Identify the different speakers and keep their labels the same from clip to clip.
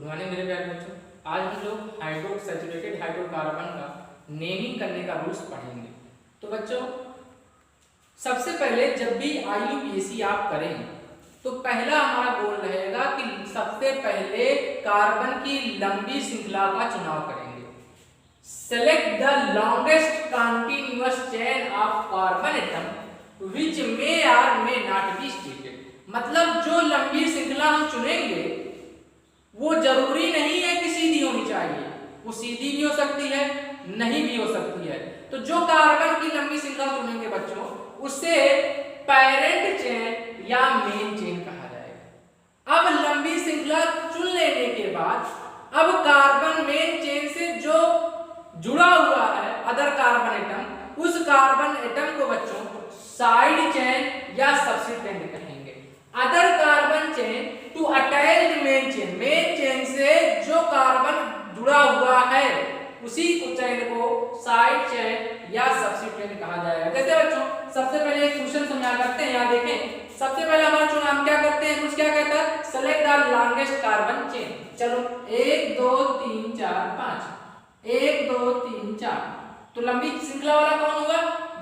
Speaker 1: Good morning मेरे प्यारे बच्चों। आज हम लोग हाइड्रोक्सैचुरेटेड हाइड्रोकार्बन का नेमिंग करने का रूल्स पढ़ेंगे। तो बच्चों सबसे पहले जब भी IUPAC आप करें तो पहला हमारा गोल रहेगा कि सबसे पहले कार्बन की लंबी श्रृंखला का चुनाव करेंगे। Select the longest continuous chain of carbon atom which may और मे नॉट बी स्टेटेड। मतलब जो लंबी श्रृंखला हम चुनेंगे वो जरूरी नहीं है कि सीधी होनी चाहिए, वो सीधी भी हो सकती है, नहीं भी हो सकती है। तो जो कार्बन की लंबी श्रृंखला चुनेंगे बच्चों उसे पेरेंट चेन या मेन चेन कहा जाएगा। अब लंबी श्रृंखला चुन लेने के बाद अब कार्बन मेन चेन से जो जुड़ा हुआ है अदर कार्बन एटम, उस कार्बन एटम को बच्चों साइड चेन या सब्स्टिट्यूएंट कहेंगे। Other carbon chain to attached main chain, main chain से जो कार्बन जुड़ा हुआ है उसी चेन को साइड चेन या सब्स्टिट्यूएंट कहा जाएगा। जैसे बच्चों सबसे पहले एक क्वेश्चन समझा करते हैं, यहाँ देखें। सबसे पहले हमारा चुनाव हम क्या करते हैं, कुछ क्या कहता है, select the longest carbon chain. चलो 1 2 3 4 5, 1 2 3 4। तो लंबी श्रृंखला वाला कौन हुआ,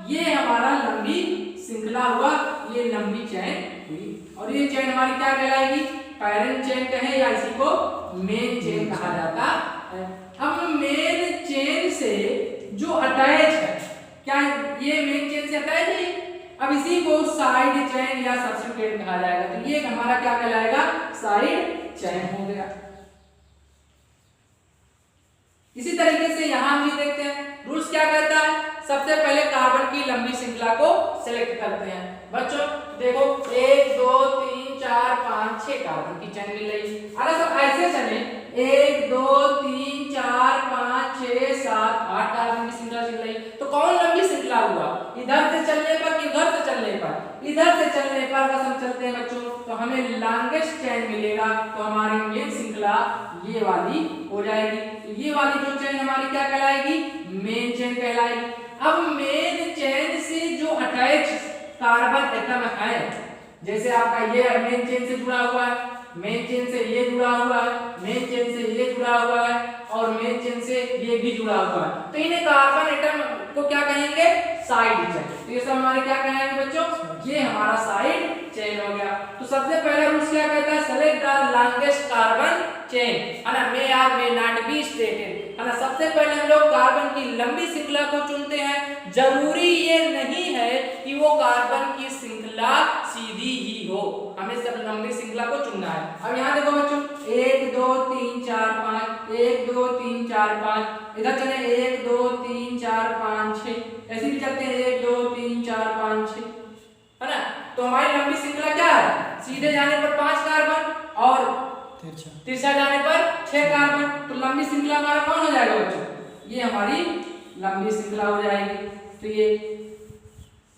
Speaker 1: ये हमारा लंबी श्रृंखला हुआ, ये लंबी चेन हुई। और ये चेन हमारी क्या कहलाएगी, पेरेंट चेन कहे या इसी को मेन चेन कहा जाता है। अब मेन चेन से जो अटैच है, क्या ये मेन चेन से अटैच है, अब इसी को साइड चेन या सब्स्टिट्यूएंट कहा जाएगा। तो ये हमारा क्या कहलाएगा, साइड चेन हो गया। इसी तरीके से यहां भी देखते हैं रूल्स क्या कहता है। सबसे पहले कार्बन की लंबी श्रृंखला को सिलेक्ट करते हैं। बच्चों देखो 1 2 3 4 5 6 कार्बन की चेन मिल रही है। अगर सब ऐसे चले 1 2 3 4 5 6 7 8 कार्बन की श्रृंखला चल रही, तो कौन लंबी श्रृंखला हुआ, इधर से चलने पर कि उधर से चलने पर। इधर से चलने पर अगर हम चलते हैं बच्चों तो हमें लॉन्गेस्ट चेन मिलेगा, तो हमारी मेन श्रृंखला ये वाली हो जाएगी। तो ये वाली जो चेन हमारी क्या कहलाएगी, मेन चेन कहलाएगी। अब मेन चेन से जो अटैच कार्बन एटम है, जैसे आपका ये मेन चेन से जुड़ा हुआ है, मेन चेन से ये जुड़ा हुआ है, मेन चेन से ये जुड़ा हुआ है और मेन चेन से ये भी जुड़ा हुआ है, तो इन्हें कार्बन एटम को क्या कहेंगे, साइड चेन। तो ये सब हमारे क्या कहेंगे बच्चों, ये हमारा साइड चेन हो गया। तो सबसे पहला रूल क्या कहता है, select the longest carbon chain, है ना, मे और मे नॉट बी स्टेटेड, है ना। सबसे पहले हम लोग कार्बन की लंबी श्रृंखला को चुनते हैं। जरूरी ये नहीं है कि वो कार्बन की श्रृंखला सीधी ही हो, हमें सब लंबी श्रृंखला को चुनना है। अब यहाँ देखो बच्चों 1 2 3 4 5, 1 2 3 4 5, इधर चले 1 2 3 4 5 6, ऐसे भी चलते हैं 1 2 3 4 5 6, है ना। तो हमारी लंबी श्रृंखला क्या है, सीधे जाने पर 5 कार्बन और तिरछा जाने पर 6 कार्बन। तो लंबी श्रृंखला हमारा कौन हो जाएगा बच्चों, ये हमारी लंबी श्रृंखला हो जाएगी। तो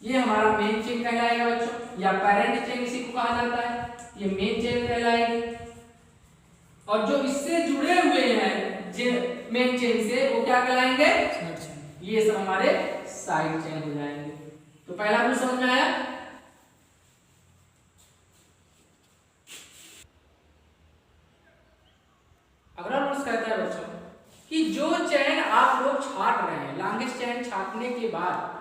Speaker 1: ये हमारा मेन चेन कहलाएगा बच्चों, या पेरेंट चेन इसी को कहा जाता है, ये मेन चेन कहलाएगी। और जो इससे जुड़े हुए हैं मेन चेन से वो क्या कहलाएंगे, ये सब हमारे साइड चेन हो जाएंगे। तो पहला रूल समझ में आया। अगला रूल्स कहता है बच्चों कि जो चेन आप लोग छाट रहे हैं, लॉन्गेस्ट चेन छाटने के बाद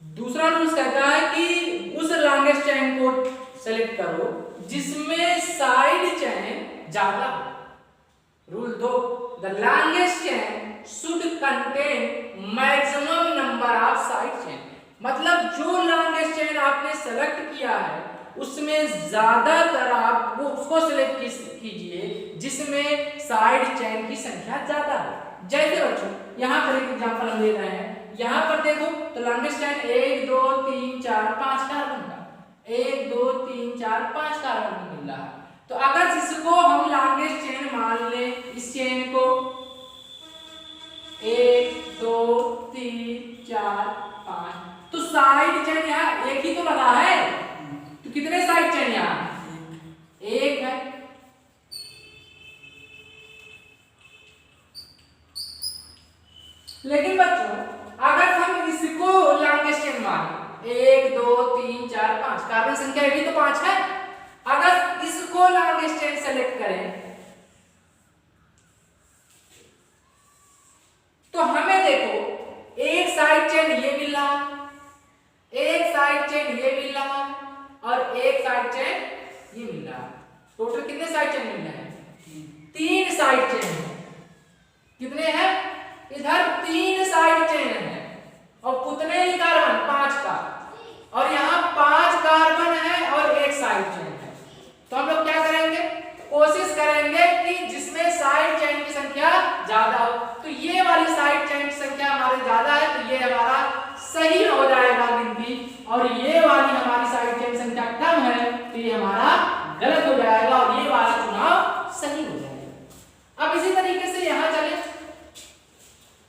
Speaker 1: दूसरा रूल्स कहता है कि उस लॉन्गेस्ट चेन को सेलेक्ट करो जिसमें साइड चेन ज्यादा हो। Rule 2, the longest chain should contain maximum number of side chain. मतलब जो लॉन्गेस्ट चेन आपने सेलेक्ट किया है उसमें ज्यादातर आप वो उसको सिलेक्ट कीजिए जिसमें साइड चेन की संख्या ज्यादा है। जैसे बच्चों यहाँ पर एक एग्जांपल हम ले रहे हैं, यहाँ पर देखो तो लॉन्गेस्ट चेन 1 2 3 4 5 कार्बन का, 1 2 3 4 5 कार्बन का मिल रहा है। तो अगर इसको हम लॉन्गेस्ट चेन मान ले, इस चेन को 1 2 3 4 5, तो साइड चेन यहाँ एक ही तो लगा है, तो कितने साइड चेन यहाँ, एक है। लेकिन बच्चों अगर हम इसको लॉन्गेस्ट चेन माने 1 2 3 4 5, कार्बन संख्या भी तो 5 है, अगर इसको लॉन्गेस्ट चेन सेलेक्ट करें टोटल कितने साइड चेन मिल रहे हैं? 3 साइड चेन है। कितने हैं? इधर 3 साइड चेन है और कितने ही कार्बन? 5 का, और यहाँ 5 कार्बन है और 1 साइड चेन है। तो हम लोग क्या करेंगे? कोशिश करेंगे कि जिसमें साइड चेन की संख्या ज्यादा हो। तो ये वाली साइड चेन की संख्या हमारे ज्यादा है तो ये हमारा सही हो जाएगा गिनती, और ये वाली हमारी साइड चेन संख्या कम है तो ये हमारा गलत हो जाएगा और ये वाला चुनाव सही हो जाएगा। अब इसी तरीके से यहां चले,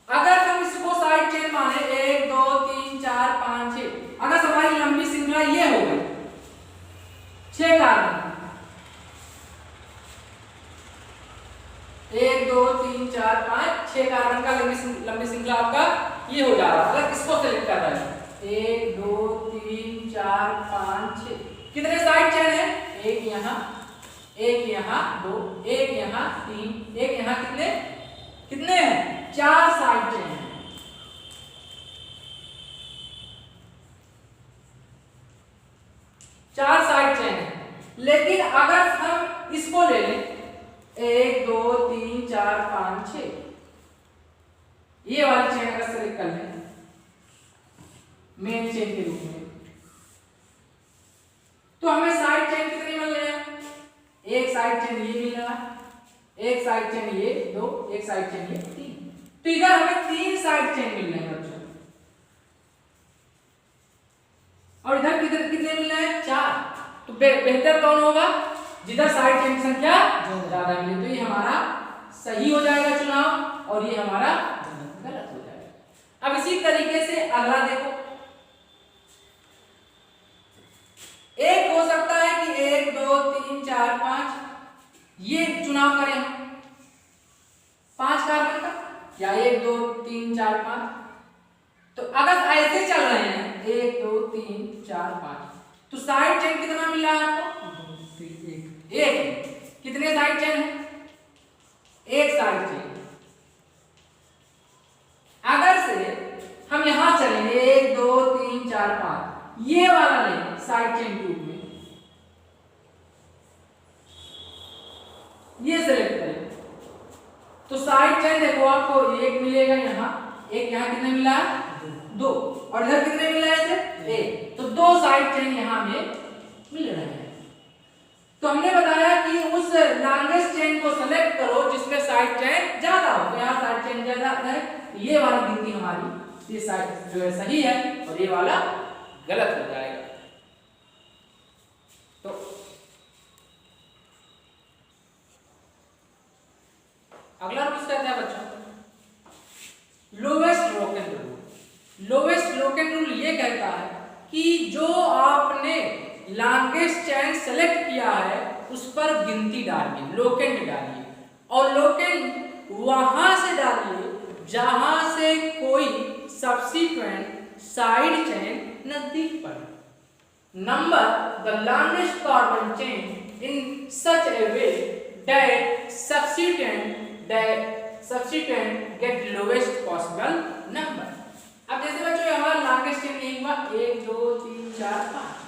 Speaker 1: अगर हम इसको साइड चेन माने 1 2 3 4 5 6, अगर हमारी लंबी श्रृंखला ये हो गई 6 कार्बन, 1 2 3 4 5 6 कार्बन का लंबी श्रृंखला आपका ये हो जा रहा है। अगर इसको सेलेक्ट कर रहे हैं 1 2 3 4 5 6, कितने साइड चेन है? एक यहाँ, 2, एक यहाँ 3, एक यहाँ, कितने कितने हैं? 4 साइड चेन है। 4 साइड चेन है। लेकिन अगर हम इसको ले लें 1 2 3 4 5 6, ये वाली चेन अगर सेलेक्ट कर लें मेन चेन के रूप में, तो हमें साइड चेन कितनी मिल रही है? एक साइड चेन ये मिल रहा है, एक साइड चेन ये 2, एक साइड चेन ये 3। तो इधर हमें 3 साइड चेन मिल रहे हैं बच्चों, और इधर कितने मिल रहे हैं? 4। तो बेहतर कौन होगा? जिधर साइड चेन की संख्या ज्यादा मिले। तो ये हमारा सही हो जाएगा चुनाव और ये हमारा गलत हो जाएगा। अब इसी तरीके से अगला देखो, एक हो सकता है कि 1 2 3 4 5 ये चुनाव करें 5 कार्बन का, या 1 2 3 4 5। तो अगर ऐसे चल रहे हैं 1 2 3 4 5, तो साइड चेन कितना मिल रहा है आपको? 1। कितने साइड चेन है? 1 साइड चेन। अगर से हम यहां चलेंगे 1 2 3 4 5, ये वाला लें साइड चेन के रूप में, ये सेलेक्ट करें, तो साइड चेन देखो आपको 1 मिलेगा यहाँ, एक यहाँ, कितने मिला? 2, और इधर कितने मिला है? 1। तो 2 साइड चेन यहाँ में मिल रहे हैं। तो हमने बताया कि उस लॉन्गेस्ट चेन को सेलेक्ट करो जिसमें साइड चेन ज्यादा हो। तो यहाँ साइड चेन ज्यादा है, ये वाली गिनती हमारी ये साइड जो है सही है और ये वाला गलत हो जाएगा। तो अगला रूल कहते हैं बच्चों lowest Loken rule. Lowest Loken rule ये कहता है कि जो आपने लॉन्गेस्ट चेन सेलेक्ट किया है उस पर गिनती डालिए, लोकेंट डालिए, और लोकेंट वहां से डालिए जहां से कोई सब्सिक्वेंट साइड चेन नजदीक पड़े। Number the longest carbon chain in such A way that subsequent get lowest possible number। अब जैसे बच्चों यहाँ लॉन्गेस्ट चेन नहीं हुआ 1 2 3 4 5,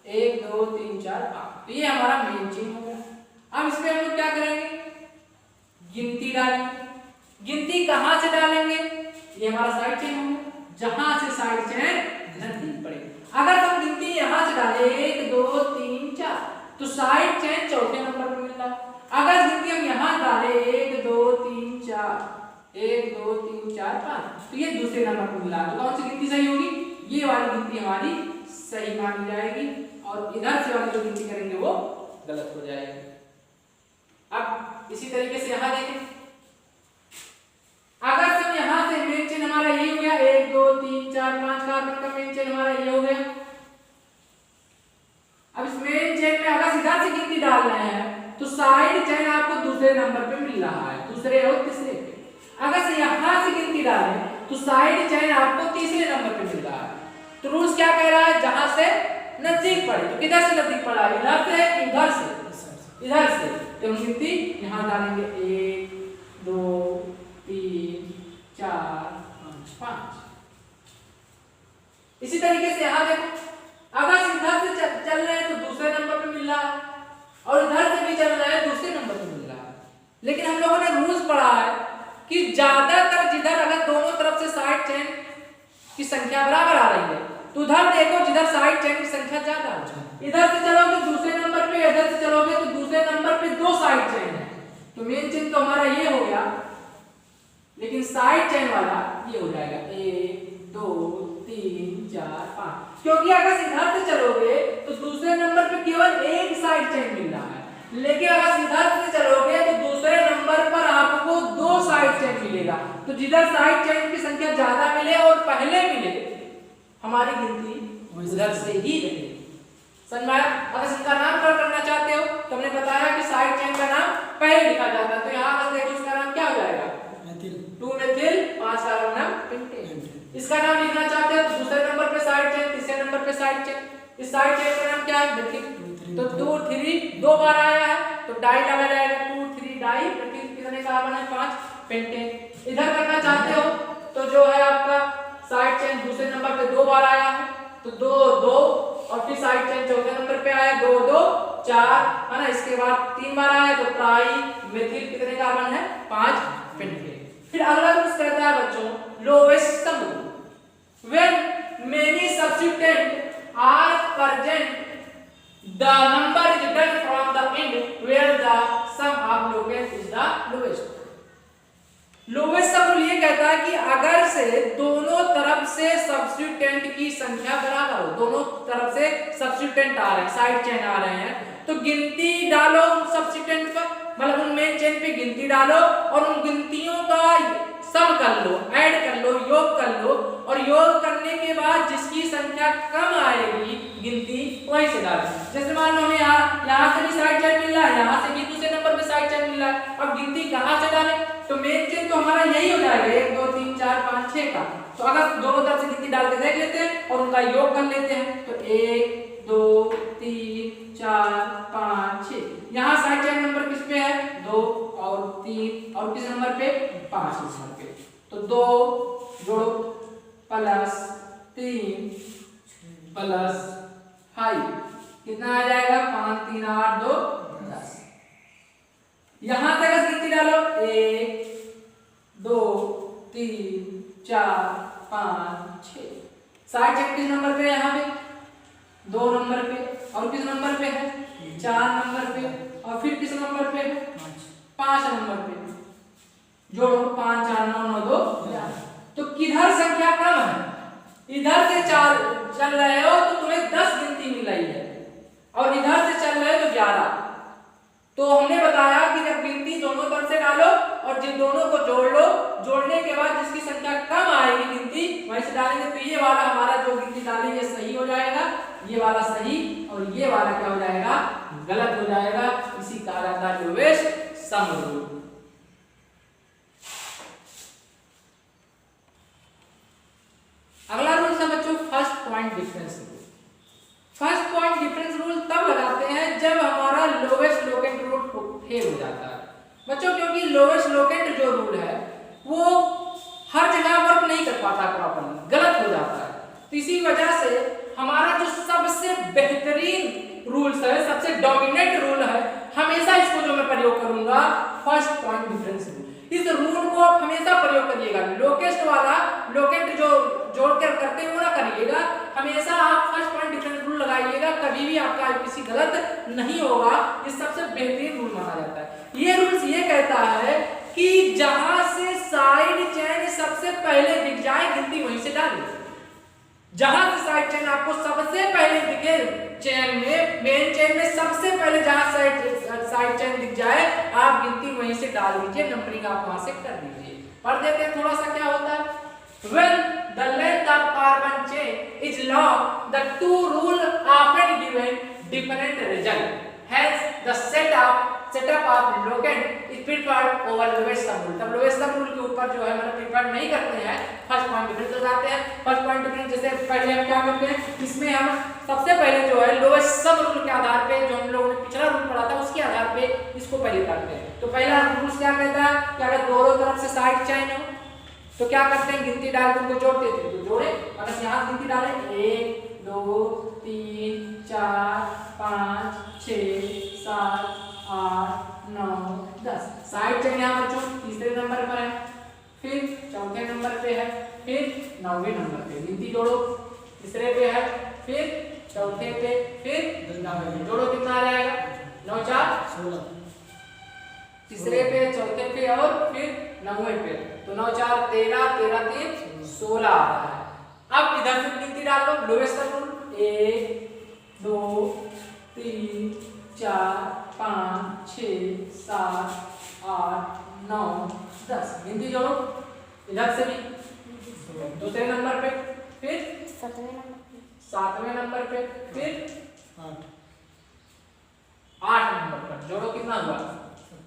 Speaker 1: 1 2 3 4 5, तो ये हमारा मेन चेन हो गया। अब इसमें हम लोग क्या करेंगे? गिनती डालेंगे। गिनती कहाँ से डालेंगे? ये हमारा साइड चेन होगा, जहां से साइड चेन नजदीक पड़ेगी। अगर हम गिनती यहां से डालें 1 2 3 4, तो साइड चेन चौथे नंबर पर मिल रहा है। अगर गिनती हम यहां डालें 1 2 3 4, 1 2 3 4 5, तो ये दूसरे नंबर पर मिला। तो कौन सी गिनती सही होगी? ये वाली गिनती हमारी सही मानी जाएगी और इधर से वाली जो गिनती करेंगे वो गलत हो जाएगी। अब इसी तरीके से यहां देखें, अगर हम यहां से मेन चेन हमारा ये हो गया 1 2 3 4 5 कार्बन का मेन चेन हमारा ये हो गया। अब इस मेन चेन में अगर सीधा से गिनती डाल रहे हैं तो साइड चेन आपको दूसरे नंबर पे मिल रहा है, दूसरे और तीसरे पे। अगर से यहां से गिनती डालें तो साइड चेन आपको तीसरे नंबर पे मिल रहा है। तो रूल्स क्या कह रहा है? जहां से नजदीक पड़े। तो किधर से नजदीक पड़ा? इधर से, इधर से, इधर से। तो हम गिनती यहां डालेंगे 1 2 3 4 5। इसी तरीके से यहां देखो, अगर इधर से चल रहे हैं तो दूसरे नंबर पे मिल रहा है, और इधर से भी चल रहा है दूसरे नंबर पे मिल रहा है। लेकिन हम लोगों ने रूल्स पढ़ा है कि ज्यादातर जिधर अगर दोनों तरफ से साइड चेन की संख्या बराबर आ रही है तो उधर देखो जिधर साइड चेन की संख्या ज्यादा है। इधर से चलोगे दूसरे नंबर पे, इधर से चलोगे तो दूसरे नंबर पे दो साइड चेन है, तो मेन चेन तो हमारा ये हो गया, लेकिन साइड चेन वाला ये हो जाएगा 1 2 3 4 5, क्योंकि अगर इधर से चलोगे तो दूसरे नंबर पे केवल एक साइड चेन मिल रहा है, लेकिन अगर इधर से चलोगे तो दूसरे नंबर पर आपको दो साइड चेन मिलेगा। तो जिधर साइड चेन की संख्या ज्यादा मिले और पहले मिले हमारी गिनती उधर से ही रहे। समझ में आया? अगर इसका नामकरण करना चाहते हो तो हमने बताया कि साइड चेन का नाम पहले लिखा जाता है, तो यहाँ अगर देखो इसका नाम क्या हो जाएगा 2 मेथिल 5 कार्बन नाम पेंटेन। इसका नाम लिखना चाहते हो तो दूसरे नंबर पे साइड चेन, तीसरे नंबर पे साइड चेन, इस साइड चेन का नाम क्या है मेथिल। तो 2 3 दो बार आया है तो डाई लगा जाएगा 2 3 डाई, कितने कार्बन है 5 पेंटेन। इधर करना चाहते हो तो जो है आपका साइड चेन दूसरे नंबर पे दो बार आया है तो 2 2, और फिर साइड चेन चौथे नंबर पे आया 2 2 4 है ना, इसके बाद 3 बार आया तो ट्राई मेथिल, कितने कार्बन है 5 पेंटेन। फिर अगला रूल कहता है बच्चों lowest sum rule. When many substituent are present the number is done from the end where the sum of locus is the lowest। Lowest sum rule ये कहता है कि अगर से दोनों तरफ से सब्स्टिट्यूएंट की संख्या बराबर हो, दोनों तरफ से सब्स्टिट्यूएंट आ रहे हैं, साइड चेन आ रहे हैं, तो गिनती डालो उन सब्स्टिट्यूएंट पर, मतलब उन मेन चेन पे गिनती डालो और उन गिनतियों का सम कर लो, ऐड कर लो, योग कर लो, और योग करने के बाद जिसकी संख्या कम आएगी गिनती वहीं से डालो। जैसे मान लो हमें यहाँ से भी साइड चेन मिल रहा है, यहाँ से भी दूसरे नंबर पे साइड चेन मिल रहा है, अब गिनती कहाँ से डालें? तो मेन चेन तो हमारा यही हो जाएगा 1 2 3 4 5 6 का। तो अगर दोनों तरफ से गिनती डाल के देख लेते हैं और उनका योग कर लेते हैं तो 1 2 3 4 5 6। यहाँ साइड चेन नंबर किस पे है 2 और 3, और किस नंबर पे 5 नंबर पे, तो 2 जोड़ो प्लस 3 प्लस 5 कितना आ जाएगा 5 3 8 2 10। यहां तक गिनती डालो 1 2 3 4 5 6। साइड चेन किस नंबर पे है यहाँ पे 2 नंबर पे, और किस नंबर पे है 4 नंबर पे, और फिर किस नंबर पे है 5 नंबर पे। जोड़ो 5 4 9 9 2 11। तो किधर संख्या कम है, इधर से चल रहे हो तो तुम्हें 10 गिनती मिल रही है, और इधर से चल रहे हो तो 11। तो हमने बताया कि जब गिनती दोनों तरफ से डालो और जिन दोनों को जोड़ लो, जोड़ने के बाद जिसकी संख्या कम आएगी गिनती वहीं से डालेंगे, तो ये वाला हमारा जो गिनती डालेंगे सही हो जाएगा, ये वाला सही, और ये वाला क्या हो जाएगा गलत हो जाएगा। इसी कहा जाता है लोवेस्ट सम रूल। अगला रूल है बच्चों first point difference rule. First point difference rule तब लगाते हैं जब हमारा लोवेस्ट लोकेंट रूल फेल हो जाता है बच्चों, क्योंकि लोवेस्ट लोकेंट जो रूल है वो हर जगह वर्क नहीं कर पाता प्रॉपर्ली, गलत हो जाता है। तो इसी वजह से हमारा जो सबसे बेहतरीन रूल्स है, सबसे डोमिनेंट रूल है, हमेशा इसको जो मैं प्रयोग करूंगा फर्स्ट पॉइंट डिफरेंस रूल। इस रूल को आप हमेशा प्रयोग करिएगा। लोकेस्ट वाला लोकेंट जो जोड़कर करते हो ना करिएगा, हमेशा आप फर्स्ट पॉइंट डिफरेंस रूल लगाइएगा, कभी भी आपका आईपीसी गलत नहीं होगा। ये सबसे बेहतरीन रूल माना जाता है। ये रूल्स ये कहता है कि जहां से साइड चेन सबसे पहले दिख जाए गिनती वहीं से डालिए। जहां से साइड चेन आपको सबसे पहले दिखे चेन में, मेन चेन में सबसे पहले जहां साइड चेन दिख जाए आप गिनती वहीं से डाल दीजिए, नंबरिंग आप वहां से कर दीजिए। पढ़ देते हैं थोड़ा सा क्या होता है। When the length of carbon chain is long, the two rules often given different result. Hence, the setup of locant is preferred over lowest sum rule. तब lowest sum rule के ऊपर जो है मतलब प्रिफर नहीं करते हैं, फर्स्ट पॉइंट डिफरेंस लगाते हैं। फर्स्ट पॉइंट डिफरेंस जैसे पहले हम क्या करते हैं, इसमें हम सबसे पहले जो है लोवेस्ट सम रूल के आधार पे, जो हम लोगों ने पिछला रूल पढ़ा था उसके आधार पे इसको पहले करते हैं। तो पहला रूल क्या कहता है कि अगर दोनों तरफ से साइड चेन हो तो क्या करते हैं, गिनती डाल के उनको जोड़ते थे, तो जोड़े मतलब यहाँ गिनती डाले 1 2 3 4 5 6 7 8 9 10। साइड चेन यहाँ बच्चों तीसरे नंबर पर है, फिर चौथे नंबर पे है, फिर 9वें नंबर पे। गिनती जोड़ो, तीसरे पे है, फिर चौथे पे, फिर 9वें। जोड़ो कितना आ जाएगा? 9 4 16। तीसरे पे, चौथे पे और फिर 9वें पे, तो 9 4 13, 13 3 16 आ रहा है। अब इधर से गिनती डाल लो, लोएस्ट रूल 1 2 3 4 5 6 7 8 9 10। गिनती जोड़ो इधर से भी, दूसरे नंबर पे, फिर 7वें नंबर पे, फिर 8 नंबर पर। जोड़ो कितना हुआ?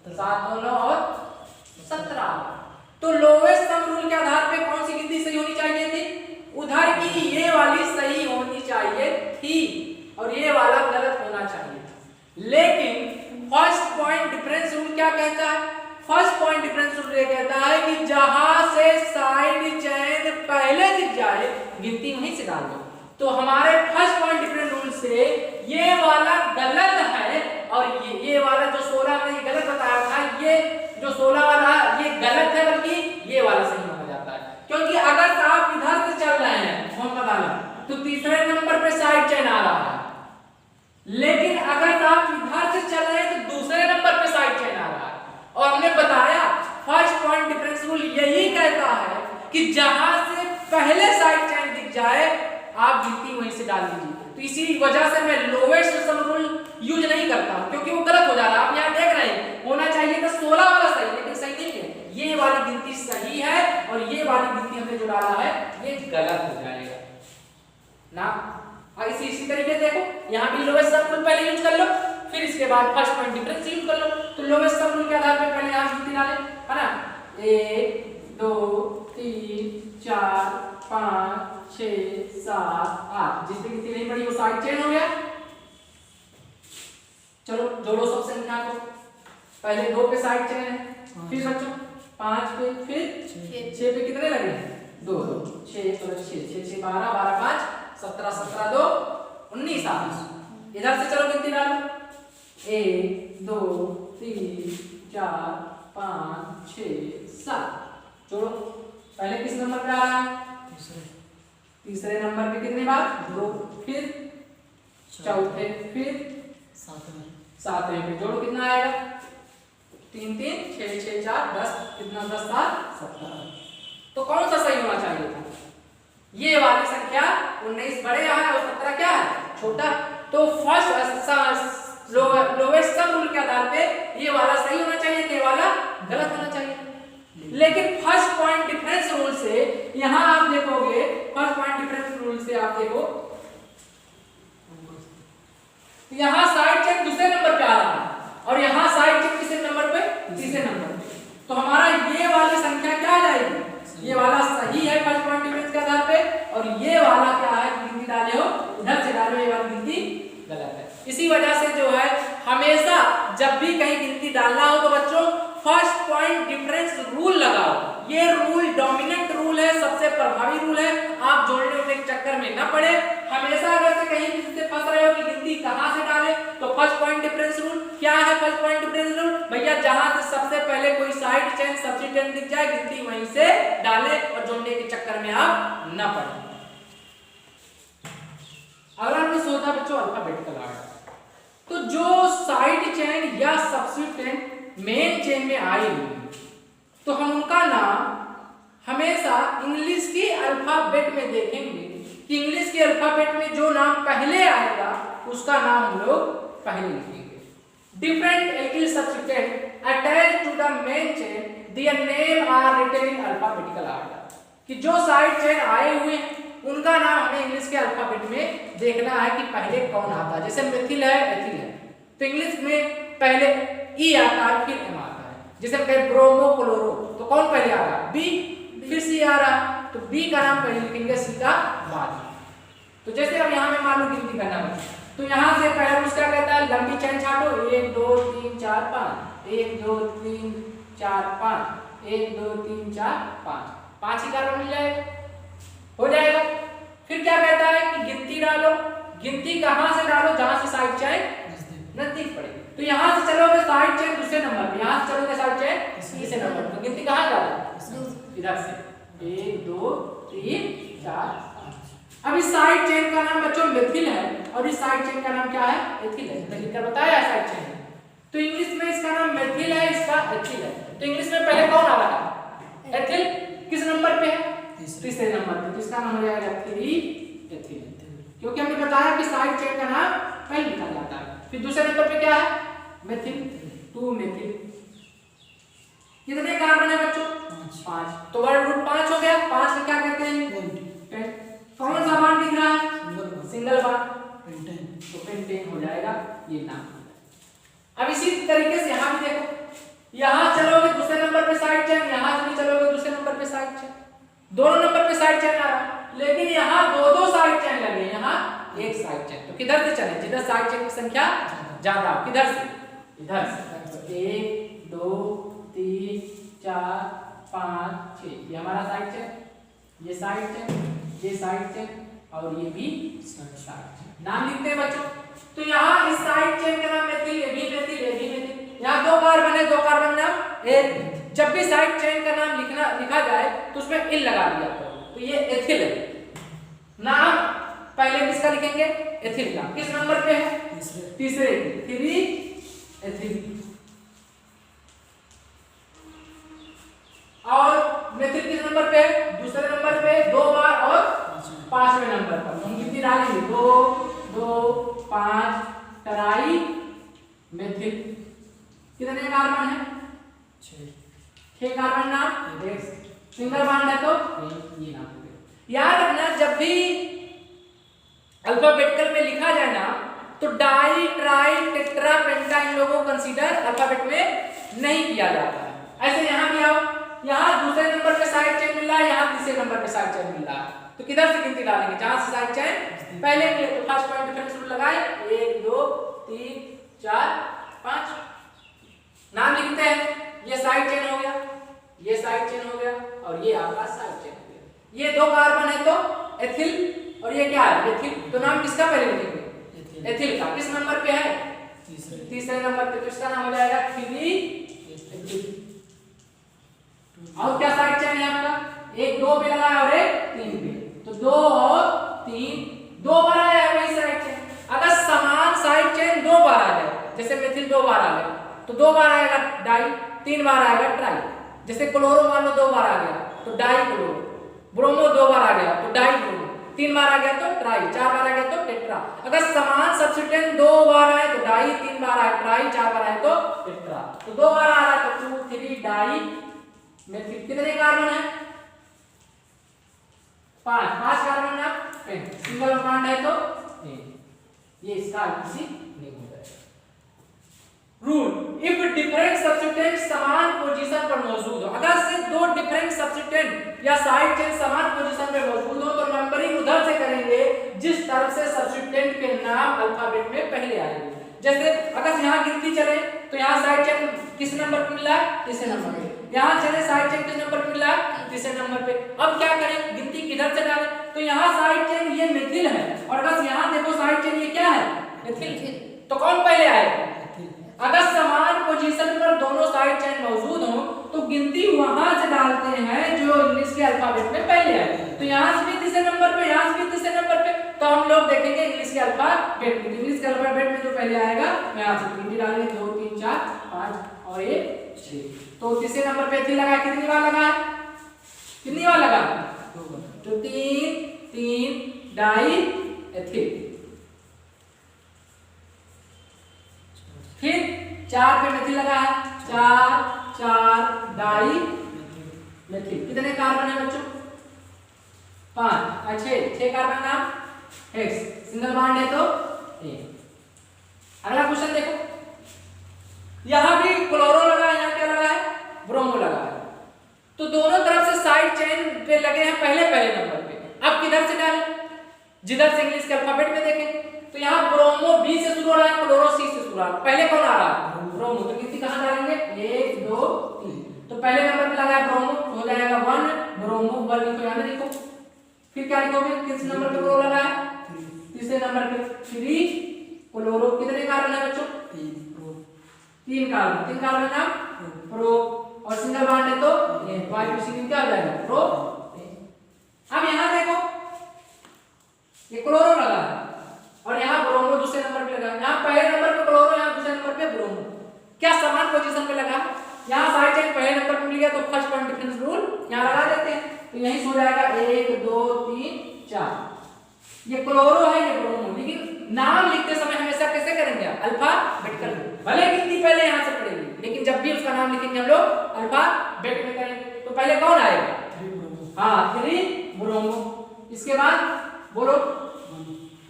Speaker 1: 7 9 और 17। तो लोएस्ट सम रूल के आधार पे कौन सी गिनती सही होनी चाहिए थी? उधर की ये वाली सही होनी चाहिए थी और ये वाला गलत होना चाहिए। लेकिन फर्स्ट पॉइंट डिफरेंस रूल क्या कहता है? फर्स्ट पॉइंट डिफरेंस रूल ये कहता है कि जहां से साइड चेन पहले दिख जाए गिनती वहीं से डाल दो। तो हमारे फर्स्ट पॉइंट डिफरेंस रूल से ये वाला गलत है और ये वाला जो 16 में गलत बताया था, ये जो 16 वाला ये गलत है, बल्कि ये वाला सही माना जाता है। क्योंकि अगर आप इधर से चल रहे हैं हम बता लें तो तीसरे नंबर पे साइड चेन आ रहा है, लेकिन अगर आप इधर से चल रहे हैं तो दूसरे नंबर पे साइड चेन आ रहा है। और हमने बताया फर्स्ट पॉइंट डिफरेंस रूल यही कहता है कि जहां से पहले साइड चेन दिख जाए आप गिनती वहीं से डाल दीजिए। तो इसी वजह से मैं लोएस्ट सम रूल यूज नहीं करता हूं, क्योंकि वो गलत हो जा रहा है। आप यहां देख रहे हैं होना चाहिए था 16 वाला सही, लेकिन सही नहीं है। ये वाली गिनती सही है और ये वाली गिनती हमने जो डाला है ये गलत हो जाएगा ना। इसी तरीके से देखो यहाँ भी लोएस्ट सम रूल पहले यूज कर लो, फिर इसके बाद फर्स्ट पॉइंट डिफरेंस यूज कर लो। तो लोएस्ट सम रूल के आधार पे पहले यहाँ गिनती डालें, है ना। 1 2 3 4 5 6 7 8। जिसकी गिनती नहीं पड़ी वो साइड चेन हो गया। चलो जोड़ो सब संख्या को। पहले 2 पे साइड चेन है, फिर बच्चों 5 पे, फिर 6 पे कितने लगे? 2 6 6 6 12 12 5 17 17 2 19 20। इधर से चलो गिनती डालो 1 2 3 4 5 6 7। जोड़ो, पहले किस नंबर पे आ रहा है? तीसरे नंबर पे कितने बार? 2, फिर चौथे, फिर 7वें पे। जोड़ो कितना आएगा? 3 3 6 6 4 10। कितना? 10 7 17। तो कौन सा सही होना चाहिए था? ये वाली संख्या 19 बड़े यहाँ है और 17 क्या है? छोटा। तो फर्स्ट लोएस्ट सम रूल के आधार पे ये वाला सही होना चाहिए, ये वाला गलत होना चाहिए। लेकिन फर्स्ट पॉइंट डिफरेंस रूल से यहां आप देखोगे, फर्स्ट पॉइंट डिफरेंस रूल से आप देखो यहां साइड चेन दूसरे नंबर पे आ रहा है और यहां साइड चेन किसके नंबर पे? तीसरे नंबर पे। तो हमारा ये वाली संख्या क्या आ जाएगी? ये वाला सही है फर्स्ट पॉइंट डिफरेंस के आधार पे, और ये वाला क्या है? गिनती डाले हो इधर से डालो, ये वाली गिनती गलत है। इसी वजह से जो है हमेशा जब भी कहीं गिनती डालना हो तो बच्चों फर्स्ट पॉइंट डिफरेंस रूल लगाओ। ये रूल डोमिनेंट रूल है, सबसे प्रभावी रूल है। आप जोड़ने उड़ने के चक्कर में न पड़े। हमेशा अगर से कहीं किसी से फंस रहे हो कि गिनती कहां से डाले, तो फर्स्ट पॉइंट डिफरेंस रूल क्या है? फर्स्ट पॉइंट डिफरेंस रूल भैया जहां से सबसे पहले कोई साइड चेन सब्स्टिट्यूएंट दिख जाए गिनती वहीं से डाले और जोड़ने के चक्कर में आप न पड़े। अगर आपने सोचा बच्चों अल्फाबेटिकल आर्डर, तो जो साइड चेन या सब्स्टिट्यूएंट मेन चेन में आई तो हम उनका नाम हमेशा इंग्लिश की अल्फाबेट में देखेंगे कि इंग्लिश के अल्फाबेट में जो नाम पहले आएगा उसका नाम हम लोग पहले लिखेंगे। Different alkyl substituent attached to the main chain their name are written in alphabetical order. कि जो साइड चेन आए हुए हैं उनका नाम हमें इंग्लिश के अल्फाबेट में देखना है कि पहले कौन आता है। जैसे मिथिल है, एथिल है, तो इंग्लिश में पहले ई आता है फिर एम आता है। जैसे हम कहें ब्रोमो क्लोरो, तो कौन पहले आ रहा है? बी, फिर सी आ रहा है, तो बी का नाम पहले लिखेंगे, सी का बाद। तो जैसे अब यहाँ में मान लो गिनती करना है, तो यहाँ से पहले उसका कहता है लंबी चेन छाटो 1 2 3 4 5 1 2 3 4 5 1 2 3 4 5 5 ही कार्बन मिल जाएगा, हो जाएगा। फिर क्या कहता है कि गिनती डालो गिनती कहां से डालो जहां से साइड चेन नजदीक पड़े। तो यहां से चलोगे साइड चेन दूसरे नंबर पे, यहां से चलोगे साइड चेन तीसरे नंबर पे, तो गिनती कहां डालो इधर से 1 2 3 4 5। अब इस साइड चेन का नाम बच्चों मेथिल है और इस साइड चेन का नाम क्या है एथिल है, मैंने लिखकर बताया साइड चेन। तो इंग्लिश में इसका नाम मेथिल है, इसका एथिल है। तो इंग्लिश में पहले कौन आ रहा है एथिल, किस नंबर पे है तीसरे नंबर पे, तो इसका नाम हो जाएगा 3 एथिल, क्योंकि हमने बताया कि साइड चेन का नाम पहले लिखा जाता है। फिर दूसरे नंबर पे क्या है मेथिल 2 मेथिल। कितने कार्बन है बच्चों 5, तो वर्ड रूट 5 हो गया। 5 को क्या कहते हैं कौन सा बॉन्ड दिख रहा है सिंगल बॉन्ड, तो पेंटेन हो जाएगा ये नाम। अब इसी तरीके से यहां भी देखो, यहां चलोगे दूसरे नंबर पे साइड चेन, यहां से भी चलोगे दूसरे नंबर पे साइड चेन, दोनों नंबर पे साइड चेन आ रहा है, लेकिन यहां दो साइड चेन लगे, यहां एक साइड चेन। तो किधर से चले जिधर साइड चेन की संख्या ज्यादा, किधर से इधर से। 1 2 3 4 5 6 ये हमारा साइड चेन, ये साइड चेन, ये साइड चेन और ये भी साइड चेन। नाम लिखते हैं बच्चों। तो यहाँ इस साइड चेन का नाम मेथिल, ये भी मेथिल, ये भी मेथिल। यहाँ 2 कार्बन है, 2 कार्बन नाम एक। जब भी साइड चेन का नाम लिखा जाए तो उसमें इल लगा दिया करो, तो ये एथिल है। नाम पहले किसका लिखेंगे एथिल का, किस नंबर पे है तीसरे 3 एथिल। और मेथिल किस नंबर पे है दूसरे नंबर पे 2 बार और 5वें नंबर पर। हम कितनी डालेंगे 2 2 5 टराई मेथिल। कितने कार्बन है 6 कार्बन नाम सिंगल बॉन्ड है तो ये नाम। याद रखना जब भी अल्फाबेटिकल में लिखा जाए ना तो डाई ट्राई टेट्रा पेंटा इन लोगों को कंसीडर अल्फाबेट में नहीं किया जाता है। ऐसे यहां भी आओ, यहां दूसरे नंबर पे साइड चेन मिल रहा है, यहां तीसरे नंबर पे साइड चेन मिल रहा है, तो किधर से गिनती डालेंगे जहां से साइड चेन पहले मिले। तो फर्स्ट पॉइंट डिफरेंस रूल लगाए 1 2 3 4 5 नाम लिखते हैं। ये साइड चेन हो गया, ये साइड चेन हो गया और ये आपका साइड चेन हो गया। ये 2 कार्बन है तो एथिल और ये क्या है एथिल। तो नाम किसका पहले लिखेंगे एथिल का, किस नंबर पे है तीसरे नंबर पे, तो इसका नाम हो जाएगा 3 एथिल। और क्या साइड चेन है आपका 1 2 पे लगा है और 1 3 पे, तो 2 और 3 2 बार आया है वही साइड चेन। अगर समान साइड चेन 2 बार आ जाए, जैसे मेथिल 2 बार आ गया तो 2 बार आएगा डाई, 3 बार आएगा ट्राई। जैसे क्लोरो मान लो 2 बार आ गया तो डाई क्लोरो, ब्रोमो 2 बार आ गया तो डाई ब्रोमो, 3 बार आ गया तो ट्राई, 4 बार आ गया तो टेट्रा। अगर समान सब्स्टिट्यूएंट 2 बार आए तो डाई, 3 बार आए ट्राई, 4 बार आए तो टेट्रा। तो 2 बार आ रहा है तो 2 3 डाई मेथिल। कितने कार्बन है 5 कार्बन ना सिंगल बॉन्ड है तो ये इसका किसी नहीं होता है। रूल इफ डिफरेंट सब्स्टिट्यूएंट समान पोजीशन पर मौजूद हो, अगर से 2 डिफरेंट सब्स्टिट्यूएंट या साइड चेन समान पोजीशन पे मौजूद हो तो नंबरिंग उधर से करेंगे जिस तरफ से सब्स्टिट्यूएंट के नाम अल्फाबेट में पहले आएंगे। जैसे अगर यहां गिनती चले तो यहां साइड चेन किस नंबर पे मिला है तीसरे नंबर पे, यहां चले साइड चेन किस नंबर पे मिला है तीसरे नंबर पे। अब क्या करें गिनती किधर से डालें, तो यहां साइड चेन ये मेथिल है और बस यहां देखो साइड चेन ये क्या है मेथिल, तो कौन पहले आएगा। अगर समान पोजीशन पर दोनों साइड चेन मौजूद हो तो गिनती वहां से डालते हैं जो इंग्लिश के अल्फाबेट में पहले आए। तो यहां से भी तीसरे नंबर पे, यहां से भी तीसरे नंबर पे, तो हम लोग देखेंगे इंग्लिश के अल्फाबेट में। इंग्लिश के अल्फाबेट में जो पहले आएगा यहां से गिनती डालेंगे 2 3 4 5 और ये 6। तो तीसरे नंबर पे एथिल लगा, कितनी बार लगा है कितनी बार लगा 2 बार, तो 3 डाई एथिल। फिर 4 पे मेथिल लगा है 4 डाई मेथिल। कितने कार्बन है बच्चों 5 6 कार्बन नाम हेक्स, सिंगल बॉन्ड है तो अगला क्वेश्चन देखो, यहां भी क्लोरो लगा है, यहां क्या लगा है ब्रोमो लगा है, तो दोनों तरफ से साइड चेन पे लगे हैं पहले नंबर पे। अब किधर से डालें जिधर से इंग्लिश के अल्फाबेट में देखें तो यहाँ ब्रोमो बी से शुरू हो रहा है, क्लोरो सी से शुरू हो रहा है, पहले कौन आ रहा है ब्रोमो, तो गिनती कहां डालेंगे 1 2 3, तो पहले नंबर पे लगा है ब्रोमो तो हो जाएगा 1 ब्रोमो 1 लिखो, यहां लिखो। फिर क्या लिखोगे किस नंबर पे क्लोरो लगा है तीसरे नंबर पे 3 क्लोरो। कितने कार्बन है बच्चों? 3 कार्बन। 3 कार्बन नाम प्रो, और सिंगल बॉन्ड है तो Y2C क्या हो जाएगा? प्रो। अब यहाँ देखो ये क्लोरो लगा है और यहाँ ब्रोमो दूसरे नंबर पे लगा है। यहाँ पहले नंबर पे क्लोरो, यहाँ दूसरे नंबर पे ब्रोमो। क्या समान पोजीशन पे लगा? यहाँ साइड चेन पहले नंबर पे मिल गया तो फर्स्ट पॉइंट डिफरेंस रूल यहाँ लगा देते हैं, तो यही सो जाएगा 1 2 3 4। ये क्लोरो है, ये ब्रोमो। लेकिन नाम लिखते समय हमेशा कैसे करेंगे? अल्फाबेटिकल। भले गिनती पहले यहाँ से पड़ेगी, लेकिन जब भी उसका नाम लिखेंगे हम लोग अल्फाबेट में करेंगे। तो पहले कौन आएगा? हाँ 3 ब्रोमो। इसके बाद बोलो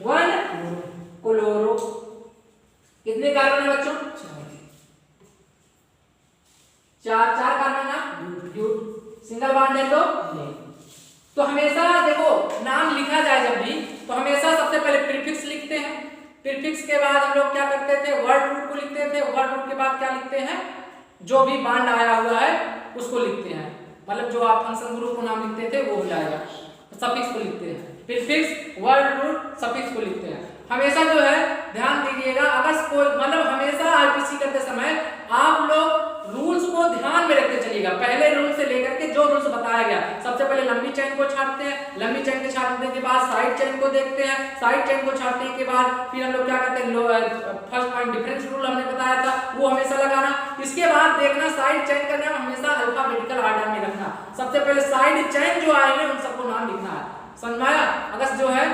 Speaker 1: 1 क्लोरो। कितने कार्बन है बच्चों? 4 कार्बन ना ब्यूट। सिंगल बॉन्ड है तो हमेशा देखो नाम लिखा जाए जब भी तो हमेशा सबसे पहले प्रीफिक्स लिखते हैं। प्रीफिक्स के बाद हम लोग क्या करते थे? वर्ड रूट को लिखते थे। वर्ड रूट के बाद क्या लिखते हैं? जो भी बॉन्ड आया हुआ है उसको लिखते हैं। मतलब जो आप फंक्शन ग्रुप को नाम लिखते थे वो हो जाएगा। सफिक्स को लिखते हैं। प्रीफिक्स, वर्ड रूट, सफिक्स को लिखते हैं। हमेशा जो है ध्यान दीजिएगा, अगर कोई मतलब हमेशा आईपीसी करते समय आप लोग रूल्स को ध्यान में रखते चलिएगा। पहले रूल से लेकर के जो रूल्स बताया गया, सबसे पहले लंबी चेन को छांटते हैं। लंबी चेन के छांटने के बाद साइड चेन को देखते हैं। साइड चेन को छांटने के बाद फिर हम लोग क्या करते हैं? फर्स्ट पॉइंट डिफरेंस रूल हमने बताया था, वो हमेशा लगाना। इसके बाद देखना साइड चेन का नाम हमेशा अल्फाबेटिकल ऑर्डर में रखना। सबसे पहले साइड चेन जो आएंगे उन सबको नाम लिखना है। समझ में आया? अगर जो है